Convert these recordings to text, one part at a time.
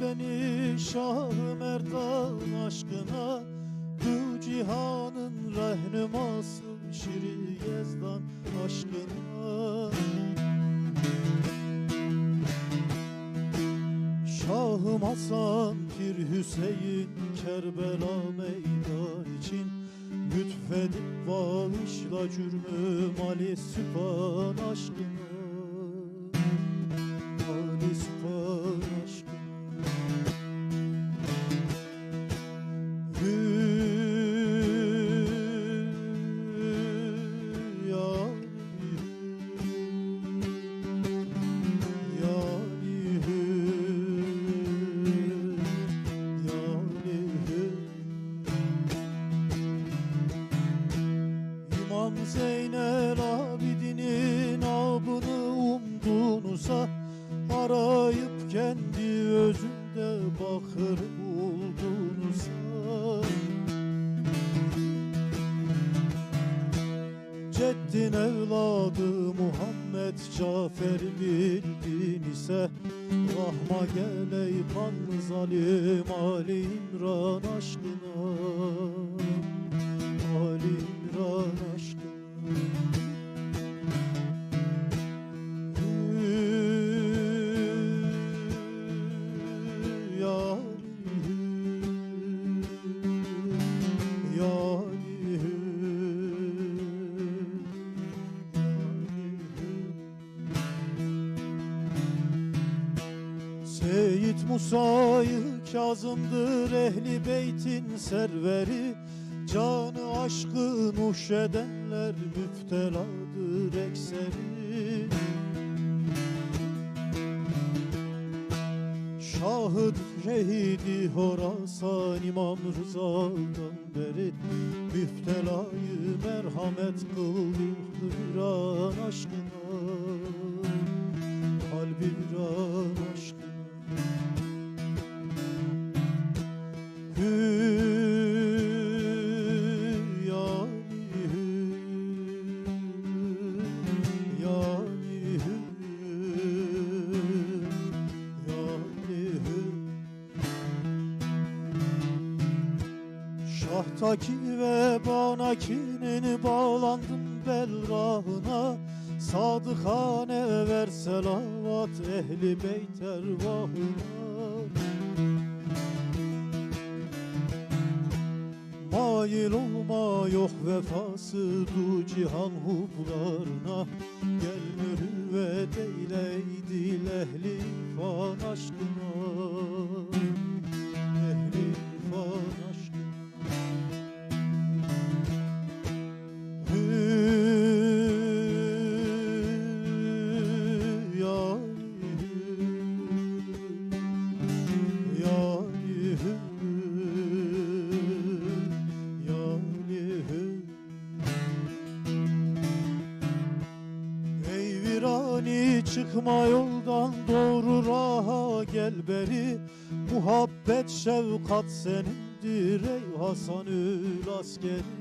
beni Şah-ı Merdan aşkına, bu cihanın rehnuması Şiri Yezdan aşkına. Şahım Hasan, Pir Hüseyin, Kerbela meydan için lütfedip bağışla cürmüm Ali Sübhan aşkına, Ali Sübhan aşkına. İmam Zeynel Abidin'in abını umduğunuza, arayıp kendi özünde bakır bulduğunuza. Ceddin evladı Muhammed Cafer'i bildin ise, rahma gel ey kanlı zalim Ali İmran aşkına, Ali İmran aşkına. Seyyid Musa-i Kazım'dır ehli beytin serveri, canı aşkı nuş edenler müpteladır ekseri. Şahıd şehidi Horasan İmam Rıza'dan beri, müptelayı merhamet kıldık bir an aşkına, kalbi bir an aşkına. Şahtaki ve Banaki'nin bağlandım belrahına, sadıkane ver selavat ehli beyt ervahına. Mail olma yok vefası du cihan hublarına, gel mürüvvet eyleydi ehli irfan aşkına, ehli irfan aşkına. Ey virani çıkma yoldan, doğru raha gel beri, muhabbet şefkat senindir ey Hasanül askeri.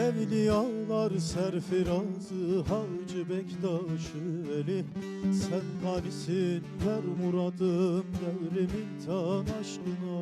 Evliyalar serfirazı Hacı Bektaş-ı Veli, sen ganisin ver muradım devrim imtihan aşkına.